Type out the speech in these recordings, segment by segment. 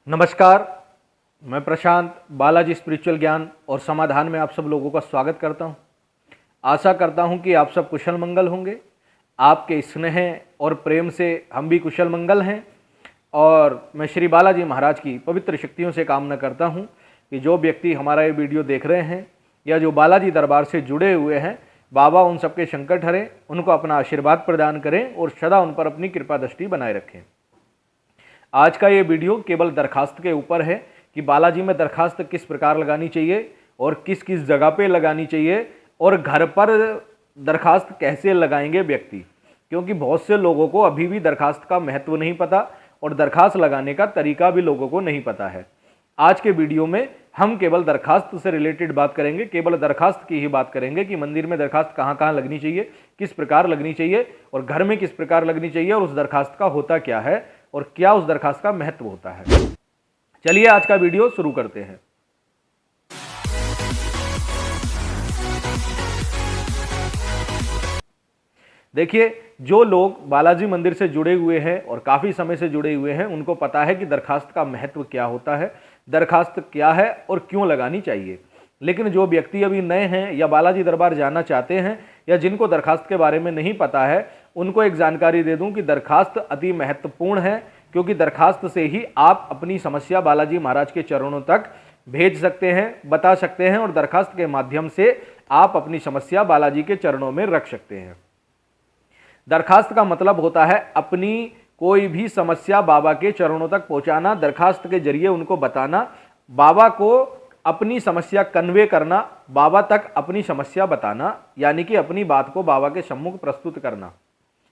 नमस्कार, मैं प्रशांत बालाजी स्पिरिचुअल ज्ञान और समाधान में आप सब लोगों का स्वागत करता हूं। आशा करता हूं कि आप सब कुशल मंगल होंगे। आपके स्नेह और प्रेम से हम भी कुशल मंगल हैं और मैं श्री बालाजी महाराज की पवित्र शक्तियों से कामना करता हूं कि जो व्यक्ति हमारा ये वीडियो देख रहे हैं या जो बालाजी दरबार से जुड़े हुए हैं, बाबा उन सबके संकट हरें, उनको अपना आशीर्वाद प्रदान करें और सदा उन पर अपनी कृपा दृष्टि बनाए रखें। आज का ये वीडियो केवल दरखास्त के ऊपर है कि बालाजी में दरखास्त किस प्रकार लगानी चाहिए और किस किस जगह पे लगानी चाहिए और घर पर दरखास्त कैसे लगाएंगे व्यक्ति, क्योंकि बहुत से लोगों को अभी भी दरखास्त का महत्व नहीं पता और दरखास्त लगाने का तरीका भी लोगों को नहीं पता है। आज के वीडियो में हम केवल दरखास्त से रिलेटेड बात करेंगे, केवल दरखास्त की ही बात करेंगे कि मंदिर में दरखास्त कहाँ कहाँ लगनी चाहिए, किस प्रकार लगनी चाहिए और घर में किस प्रकार लगनी चाहिए और उस दरखास्त का होता क्या है और क्या उस दरखास्त का महत्व होता है। चलिए आज का वीडियो शुरू करते हैं। देखिए, जो लोग बालाजी मंदिर से जुड़े हुए हैं और काफी समय से जुड़े हुए हैं, उनको पता है कि दरखास्त का महत्व क्या होता है, दरखास्त क्या है और क्यों लगानी चाहिए। लेकिन जो व्यक्ति अभी नए हैं या बालाजी दरबार जाना चाहते हैं या जिनको दरखास्त के बारे में नहीं पता है, उनको एक जानकारी दे दूं कि दरखास्त अति महत्वपूर्ण है, क्योंकि दरखास्त से ही आप अपनी समस्या बालाजी महाराज के चरणों तक भेज सकते हैं, बता सकते हैं और दरखास्त के माध्यम से आप अपनी समस्या बालाजी के चरणों में रख सकते हैं। दरखास्त का मतलब होता है अपनी कोई भी समस्या बाबा के चरणों तक पहुंचाना, दरखास्त के जरिए उनको बताना, बाबा को अपनी समस्या कन्वे करना, बाबा तक अपनी समस्या बताना, यानी कि अपनी बात को बाबा के सम्मुख प्रस्तुत करना।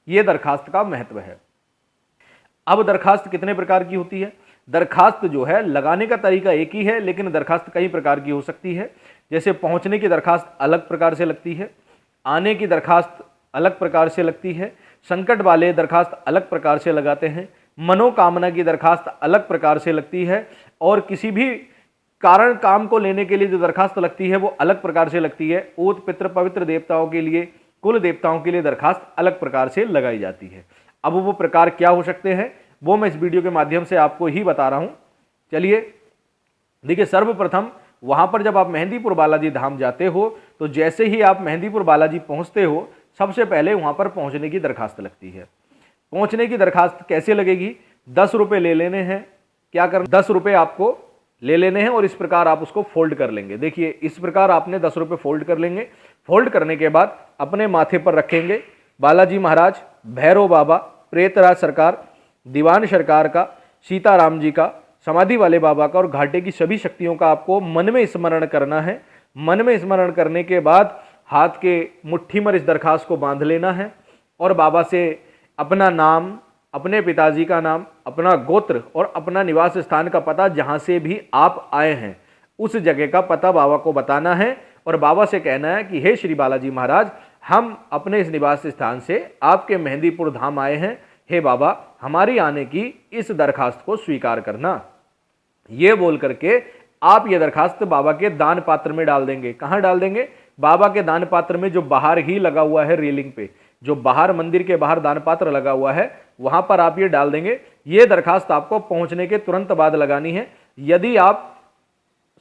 यह दरखास्त का महत्व है। अब दरखास्त कितने प्रकार की होती है? दरखास्त जो है लगाने का तरीका एक ही है, लेकिन दरखास्त कई प्रकार की हो सकती है। जैसे पहुंचने की दरखास्त अलग प्रकार से लगती है, आने की दरखास्त अलग प्रकार से लगती है, संकट वाले दरखास्त अलग प्रकार से लगाते हैं, मनोकामना की दरखास्त अलग प्रकार से लगती है और किसी भी कारण काम को लेने के लिए जो दरखास्त लगती है वो अलग प्रकार से लगती है। ऊत पितृ पवित्र देवताओं के लिए, कुल देवताओं के लिए दरखास्त अलग प्रकार से लगाई जाती है। अब वो प्रकार क्या हो सकते हैं वो मैं इस वीडियो के माध्यम से आपको ही बता रहा हूं। चलिए देखिए, सर्वप्रथम वहां पर जब आप मेहंदीपुर बालाजी धाम जाते हो तो जैसे ही आप मेहंदीपुर बालाजी पहुंचते हो, सबसे पहले वहां पर पहुंचने की दरखास्त लगती है। पहुंचने की दरखास्त कैसे लगेगी? 10 रुपए ले लेने हैं। क्या कर 10 रुपए आपको ले लेने हैं और इस प्रकार आप उसको फोल्ड कर लेंगे। देखिए, इस प्रकार आपने 10 रुपए फोल्ड कर लेंगे। फोल्ड करने के बाद अपने माथे पर रखेंगे बालाजी महाराज, भैरव बाबा, प्रेतराज सरकार, दीवान सरकार का, सीताराम जी का, समाधि वाले बाबा का और घाटे की सभी शक्तियों का आपको मन में स्मरण करना है। मन में स्मरण करने के बाद हाथ के मुट्ठी में इस दरखास्त को बांध लेना है और बाबा से अपना नाम, अपने पिताजी का नाम, अपना गोत्र और अपना निवास स्थान का पता, जहां से भी आप आए हैं उस जगह का पता बाबा को बताना है और बाबा से कहना है कि हे श्री बालाजी महाराज, हम अपने इस निवास स्थान से आपके मेहंदीपुर धाम आए हैं। हे बाबा, हमारी आने की इस दरखास्त को स्वीकार करना। ये बोल करके आप ये दरखास्त बाबा के दान पात्र में डाल देंगे। कहां डाल देंगे? बाबा के दान पात्र में, जो बाहर ही लगा हुआ है रेलिंग पे, जो बाहर मंदिर के बाहर दान पात्र लगा हुआ है, वहां पर आप ये डाल देंगे। ये दरखास्त आपको पहुंचने के तुरंत बाद लगानी है। यदि आप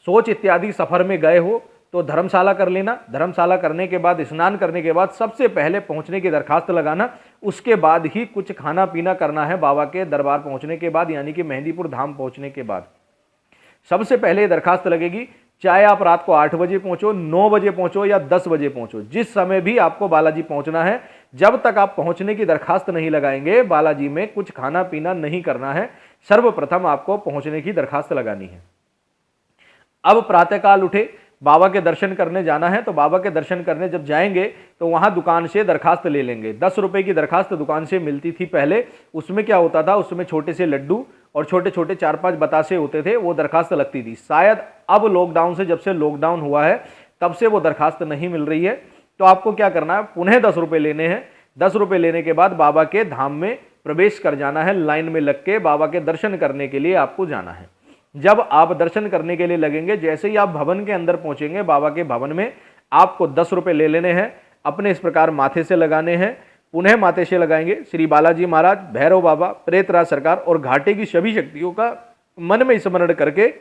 सोच इत्यादि सफर में गए हो तो धर्मशाला कर लेना। धर्मशाला करने के बाद, स्नान करने के बाद सबसे पहले पहुंचने की दरखास्त लगाना। उसके बाद ही कुछ खाना पीना करना है बाबा के दरबार पहुंचने के बाद, यानी कि मेहंदीपुर धाम पहुंचने के बाद। सबसे पहले दरखास्त लगेगी, चाहे आप रात को 8 बजे पहुंचो, 9 बजे पहुंचो या 10 बजे पहुंचो, जिस समय भी आपको बालाजी पहुंचना है, जब तक आप पहुंचने की दरखास्त नहीं लगाएंगे, बालाजी में कुछ खाना पीना नहीं करना है। सर्वप्रथम आपको पहुंचने की दरखास्त लगानी है। अब प्रातःकाल उठे, बाबा के दर्शन करने जाना है, तो बाबा के दर्शन करने जब जाएंगे तो वहां दुकान से दरखास्त ले लेंगे। 10 रुपए की दरखास्त दुकान से मिलती थी पहले। उसमें क्या होता था, उसमें छोटे से लड्डू और छोटे छोटे 4-5 बतासे होते थे, वो दरखास्त लगती थी। शायद अब लॉकडाउन से, जब से लॉकडाउन हुआ है तब से वो दरखास्त नहीं मिल रही है। तो आपको क्या करना है, पुनः 10 रुपए लेने हैं। 10 रुपए लेने के बाद बाबा के धाम में प्रवेश कर जाना है। लाइन में लग के बाबा के दर्शन करने के लिए आपको जाना है। जब आप दर्शन करने के लिए लगेंगे, जैसे ही आप भवन के अंदर पहुंचेंगे, बाबा के भवन में आपको 10 रुपए ले लेने हैं, अपने इस प्रकार माथे से लगाने हैं। पुनः माथे से लगाएंगे श्री बालाजी महाराज, भैरव बाबा, प्रेतराज सरकार और घाटे की सभी शक्तियों का मन में स्मरण करके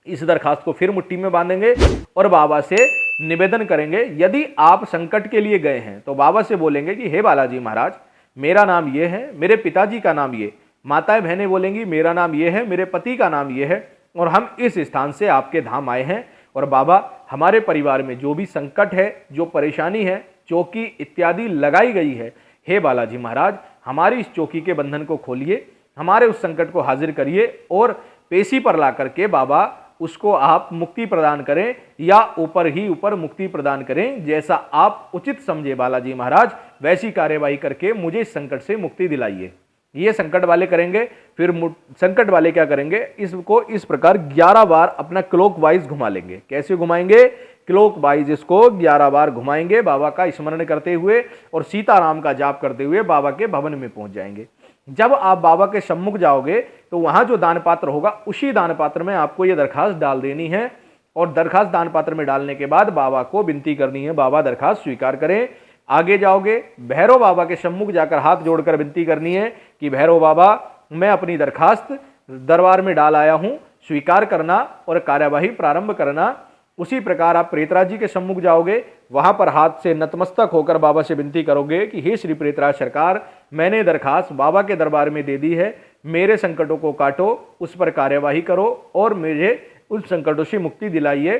इस दरखास्त को फिर मुट्ठी में बांधेंगे और बाबा से निवेदन करेंगे। यदि आप संकट के लिए गए हैं तो बाबा से बोलेंगे कि हे बालाजी महाराज, मेरा नाम ये है, मेरे पिताजी का नाम ये, माताएं बहनें बोलेंगी मेरा नाम ये है, मेरे पति का नाम ये है और हम इस स्थान से आपके धाम आए हैं। और बाबा, हमारे परिवार में जो भी संकट है, जो परेशानी है, चौकी इत्यादि लगाई गई है, हे बालाजी महाराज, हमारी इस चौकी के बंधन को खोलिए, हमारे उस संकट को हाजिर करिए और पेशी पर ला करके बाबा उसको आप मुक्ति प्रदान करें या ऊपर ही ऊपर मुक्ति प्रदान करें। जैसा आप उचित समझे बालाजी महाराज, वैसी कार्यवाही करके मुझे इस संकट से मुक्ति दिलाइए। ये संकट वाले करेंगे। फिर संकट वाले क्या करेंगे, इसको इस प्रकार 11 बार अपना क्लॉक वाइज घुमा लेंगे। कैसे घुमाएंगे? क्लॉक वाइज इसको 11 बार घुमाएंगे बाबा का स्मरण करते हुए और सीताराम का जाप करते हुए बाबा के भवन में पहुंच जाएंगे। जब आप बाबा के सम्मुख जाओगे तो वहां जो दान पात्र होगा उसी दान पात्र में आपको ये दरखास्त डाल देनी है और दरखास्त दान पात्र में डालने के बाद बाबा को विनती करनी है, बाबा दरखास्त स्वीकार करें। आगे जाओगे, भैरव बाबा के सम्मुख जाकर हाथ जोड़कर विनती करनी है कि भैरव बाबा, मैं अपनी दरखास्त दरबार में डाल आया हूं, स्वीकार करना और कार्यवाही प्रारंभ करना। उसी प्रकार आप प्रेतराज जी के सम्मुख जाओगे, वहां पर हाथ से नतमस्तक होकर बाबा से विनती करोगे कि हे श्री प्रेतराज सरकार, मैंने दरखास्त बाबा के दरबार में दे दी है, मेरे संकटों को काटो, उस पर कार्यवाही करो और मुझे उन संकटों से मुक्ति दिलाइए।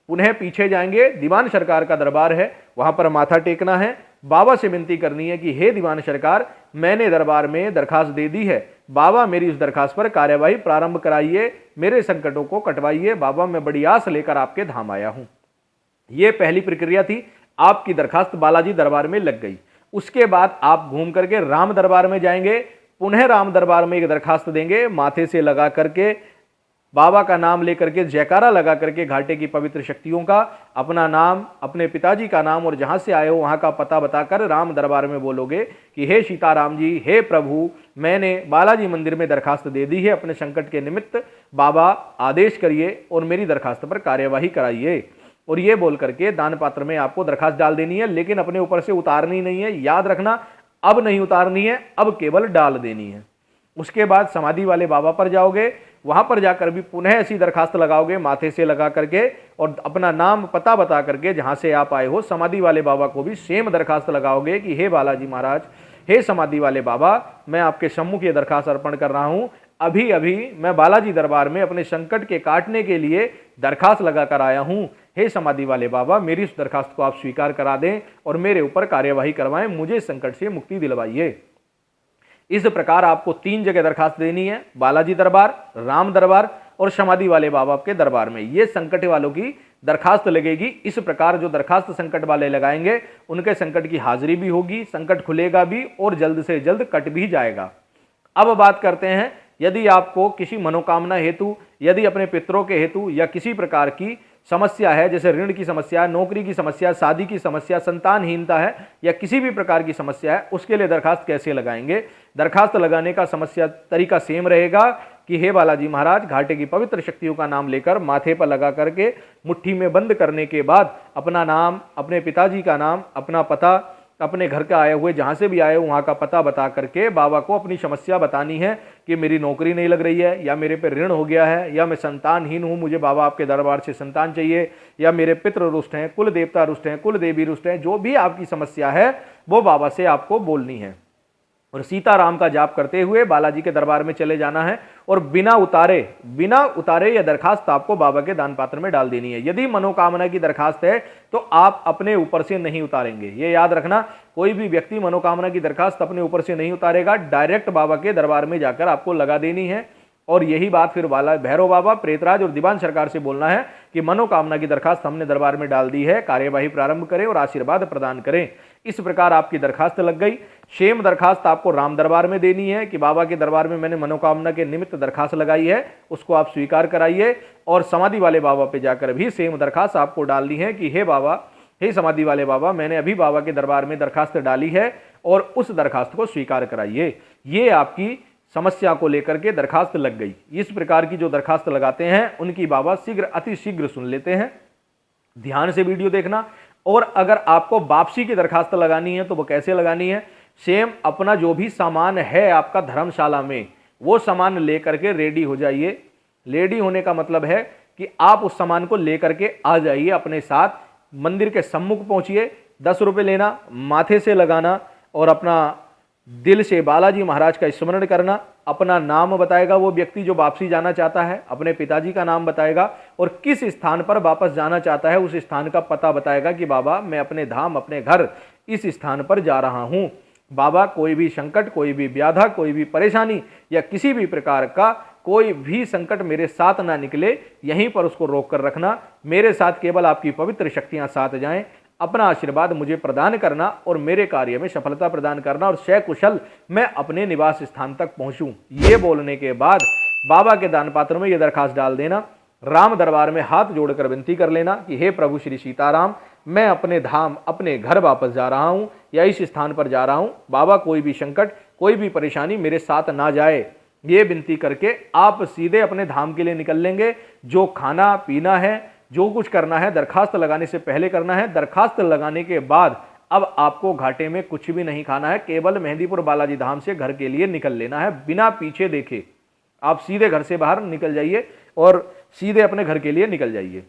पुनः पीछे जाएंगे, दीवान सरकार का दरबार है, वहां पर माथा टेकना है, बाबा से विनती करनी है कि हे दीवान सरकार, मैंने दरबार में दरखास्त दे दी है, बाबा मेरी उस दरखास्त पर कार्यवाही प्रारंभ कराइए, मेरे संकटों को कटवाइए, बाबा मैं बड़ी आस लेकर आपके धाम आया हूं। ये पहली प्रक्रिया थी, आपकी दरखास्त बालाजी दरबार में लग गई। उसके बाद आप घूम करके राम दरबार में जाएंगे, पुनः राम दरबार में एक दरखास्त देंगे, माथे से लगा करके बाबा का नाम लेकर के जयकारा लगा करके घाटे की पवित्र शक्तियों का, अपना नाम, अपने पिताजी का नाम और जहां से आए हो वहां का पता बताकर राम दरबार में बोलोगे कि हे सीताराम जी, हे प्रभु, मैंने बालाजी मंदिर में दरखास्त दे दी है, अपने संकट के निमित्त बाबा आदेश करिए और मेरी दरखास्त पर कार्यवाही कराइए। और ये बोल करके दान पात्र में आपको दरखास्त डाल देनी है, लेकिन अपने ऊपर से उतारनी नहीं है, याद रखना, अब नहीं उतारनी है, अब केवल डाल देनी है। उसके बाद समाधि वाले बाबा पर जाओगे, वहां पर जाकर भी पुनः ऐसी दरखास्त लगाओगे माथे से लगा करके और अपना नाम पता बता करके जहां से आप आए हो, समाधि वाले बाबा को भी सेम दरखास्त लगाओगे कि हे बालाजी महाराज, हे समाधि वाले बाबा, मैं आपके सम्मुख ये दरखास्त अर्पण कर रहा हूं, अभी अभी मैं बालाजी दरबार में अपने संकट के काटने के लिए दरखास्त लगाकर आया हूं। हे समाधि वाले बाबा, मेरी इस दरखास्त को आप स्वीकार करा दें और मेरे ऊपर कार्यवाही करवाएं, मुझे संकट से मुक्ति दिलवाइए। इस प्रकार आपको 3 जगह दरखास्त देनी है, बालाजी दरबार, राम दरबार और समाधि वाले बाबा के दरबार में। ये संकट वालों की दरखास्त लगेगी। इस प्रकार जो दरखास्त संकट वाले लगाएंगे उनके संकट की हाजिरी भी होगी, संकट खुलेगा भी और जल्द से जल्द कट भी जाएगा। अब बात करते हैं, यदि आपको किसी मनोकामना हेतु, यदि अपने पितरों के हेतु या किसी प्रकार की समस्या है, जैसे ऋण की समस्या, नौकरी की समस्या, शादी की समस्या, संतानहीनता है या किसी भी प्रकार की समस्या है, उसके लिए दरखास्त कैसे लगाएंगे? दरखास्त लगाने का समस्या तरीका सेम रहेगा कि हे बालाजी महाराज, घाटे की पवित्र शक्तियों का नाम लेकर माथे पर लगा करके मुट्ठी में बंद करने के बाद अपना नाम, अपने पिताजी का नाम, अपना पता, अपने घर का आए हुए जहां से भी आए वहां का पता बता करके बाबा को अपनी समस्या बतानी है कि मेरी नौकरी नहीं लग रही है, या मेरे पे ऋण हो गया है, या मैं संतानहीन हूं, मुझे बाबा आपके दरबार से संतान चाहिए, या मेरे पितृ रुष्ट हैं, कुल देवता रुष्ट हैं, कुल देवी रुष्ट हैं, जो भी आपकी समस्या है वो बाबा से आपको बोलनी है। और सीताराम का जाप करते हुए बालाजी के दरबार में चले जाना है और बिना उतारे यह दरखास्त आपको बाबा के दान पात्र में डाल देनी है। यदि मनोकामना की दरखास्त है तो आप अपने ऊपर से नहीं उतारेंगे, ये याद रखना। कोई भी व्यक्ति मनोकामना की दरखास्त अपने ऊपर से नहीं उतारेगा, डायरेक्ट बाबा के दरबार में जाकर आपको लगा देनी है। और यही बात फिर भैरव बाबा, प्रेतराज और दीवान सरकार से बोलना है कि मनोकामना की दरखास्त हमने दरबार में डाल दी है, कार्यवाही प्रारंभ करें और आशीर्वाद प्रदान करें। इस प्रकार आपकी दरखास्त लग गई। सेम दरखास्त आपको राम दरबार में देनी है कि बाबा के दरबार में मैंने मनोकामना के निमित्त दरखास्त लगाई है, उसको आप स्वीकार कराइए। और समाधि वाले बाबा पे जाकर भी सेम दरखास्त आपको डालनी है कि हे बाबा, हे समाधि वाले बाबा, मैंने अभी बाबा के दरबार में दरखास्त डाली है और उस दरखास्त को स्वीकार कराइए। ये आपकी समस्या को लेकर के दरखास्त लग गई। इस प्रकार की जो दरखास्त लगाते हैं उनकी बाबा शीघ्र, अति शीघ्र सुन लेते हैं। ध्यान से वीडियो देखना। और अगर आपको वापसी की दरखास्त लगानी है तो वो कैसे लगानी है? सेम अपना जो भी सामान है आपका धर्मशाला में, वो सामान लेकर के रेडी हो जाइए। रेडी होने का मतलब है कि आप उस सामान को लेकर के आ जाइए अपने साथ, मंदिर के सम्मुख पहुंचिए, 10 रुपये लेना, माथे से लगाना और अपना दिल से बालाजी महाराज का स्मरण करना। अपना नाम बताएगा वो व्यक्ति जो वापसी जाना चाहता है, अपने पिताजी का नाम बताएगा और किस स्थान पर वापस जाना चाहता है उस स्थान का पता बताएगा कि बाबा मैं अपने धाम, अपने घर इस स्थान पर जा रहा हूँ। बाबा कोई भी संकट, कोई भी व्याधा, कोई भी परेशानी या किसी भी प्रकार का कोई भी संकट मेरे साथ ना निकले, यहीं पर उसको रोक कर रखना। मेरे साथ केवल आपकी पवित्र शक्तियां साथ जाएं, अपना आशीर्वाद मुझे प्रदान करना और मेरे कार्य में सफलता प्रदान करना और सकुशल मैं अपने निवास स्थान तक पहुंचूं। ये बोलने के बाद बाबा के दान पात्र में यह दरखास्त डाल देना। राम दरबार में हाथ जोड़कर विनती कर लेना कि हे प्रभु श्री सीताराम, मैं अपने धाम, अपने घर वापस जा रहा हूं या इस स्थान पर जा रहा हूं। बाबा कोई भी संकट, कोई भी परेशानी मेरे साथ ना जाए। ये विनती करके आप सीधे अपने धाम के लिए निकल लेंगे। जो खाना पीना है, जो कुछ करना है दरखास्त लगाने से पहले करना है। दरखास्त लगाने के बाद अब आपको घाटे में कुछ भी नहीं खाना है, केवल मेहंदीपुर बालाजी धाम से घर के लिए निकल लेना है बिना पीछे देखे। आप सीधे घर से बाहर निकल जाइए और सीधे अपने घर के लिए निकल जाइए।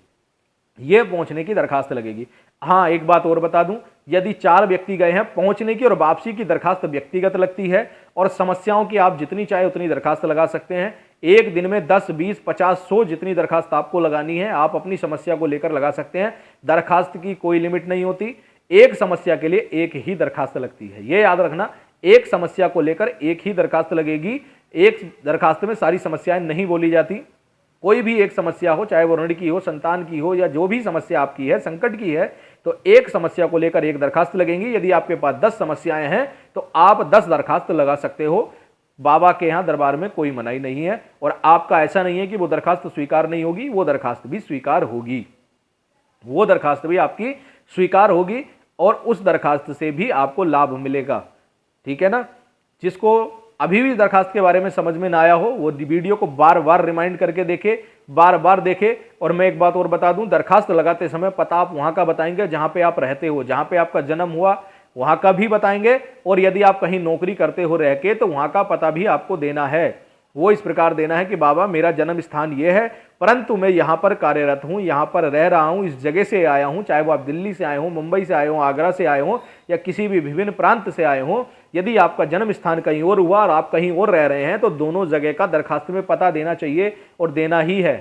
ये पहुंचने की दरखास्त लगेगी। हाँ, एक बात और बता दूं, यदि 4 व्यक्ति गए हैं, पहुंचने की और वापसी की दरखास्त व्यक्तिगत लगती है और समस्याओं की आप जितनी चाहे उतनी दरखास्त लगा सकते हैं। एक दिन में 10, 20, 50, 100 जितनी दरखास्त आपको लगानी है आप अपनी समस्या को लेकर लगा सकते हैं। दरखास्त की कोई लिमिट नहीं होती, एक समस्या के लिए एक ही दरखास्त लगती है। ये याद रखना, एक समस्या को लेकर एक ही दरखास्त लगेगी। एक दरखास्त में सारी समस्याएं नहीं बोली जाती। कोई भी एक समस्या हो, चाहे वो ऋण की हो, संतान की हो या जो भी समस्या आपकी है, संकट की है, तो एक समस्या को लेकर एक दरखास्त लगेंगी। यदि आपके पास 10 समस्याएं हैं तो आप 10 दरखास्त लगा सकते हो। बाबा के यहाँ दरबार में कोई मनाही नहीं है और आपका ऐसा नहीं है कि वो दरखास्त स्वीकार नहीं होगी, वो दरखास्त भी स्वीकार होगी। वो दरखास्त भी आपकी स्वीकार होगी और उस दरखास्त से भी आपको लाभ मिलेगा। ठीक है ना। जिसको अभी भी दरखास्त के बारे में समझ में ना आया हो वो वीडियो को बार बार रिमाइंड करके देखे, बार बार देखे। और मैं एक बात और बता दूं, दरखास्त लगाते समय पता आप वहां का बताएंगे जहां पे आप रहते हो, जहां पे आपका जन्म हुआ वहां का भी बताएंगे। और यदि आप कहीं नौकरी करते हो रह के तो वहां का पता भी आपको देना है। वो इस प्रकार देना है कि बाबा मेरा जन्म स्थान ये है, परंतु मैं यहाँ पर कार्यरत हूँ, यहाँ पर रह रहा हूँ, इस जगह से आया हूँ। चाहे वो आप दिल्ली से आए हो, मुंबई से आए हो, आगरा से आए हो या किसी भी विभिन्न प्रांत से आए हो, यदि आपका जन्म स्थान कहीं और हुआ और आप कहीं और रह रहे हैं तो दोनों जगह का दरखास्त में पता देना चाहिए और देना ही है।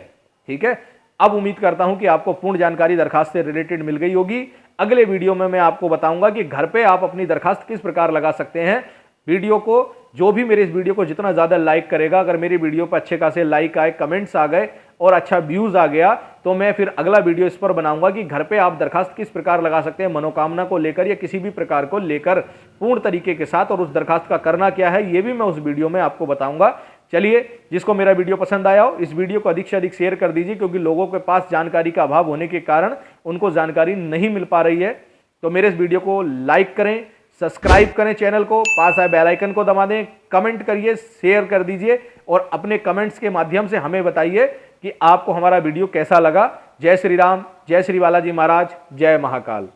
ठीक है। अब उम्मीद करता हूं कि आपको पूर्ण जानकारी दरखास्त से रिलेटेड मिल गई होगी। अगले वीडियो में मैं आपको बताऊंगा कि घर पे आप अपनी दरखास्त किस प्रकार लगा सकते हैं। वीडियो को जो भी मेरे इस वीडियो को जितना ज़्यादा लाइक करेगा, अगर मेरी वीडियो पर अच्छे खासे लाइक आए, कमेंट्स आ गए और अच्छा व्यूज़ आ गया तो मैं फिर अगला वीडियो इस पर बनाऊंगा कि घर पे आप दरखास्त किस प्रकार लगा सकते हैं, मनोकामना को लेकर या किसी भी प्रकार को लेकर पूर्ण तरीके के साथ, और उस दरखास्त का करना क्या है ये भी मैं उस वीडियो में आपको बताऊंगा। चलिए, जिसको मेरा वीडियो पसंद आया हो इस वीडियो को अधिक से अधिक शेयर कर दीजिए, क्योंकि लोगों के पास जानकारी का अभाव होने के कारण उनको जानकारी नहीं मिल पा रही है। तो मेरे इस वीडियो को लाइक करें, सब्सक्राइब करें चैनल को, पास आए बेल आइकन को दबा दें, कमेंट करिए, शेयर कर दीजिए और अपने कमेंट्स के माध्यम से हमें बताइए कि आपको हमारा वीडियो कैसा लगा। जय श्री राम, जय श्री बालाजी महाराज, जय महाकाल।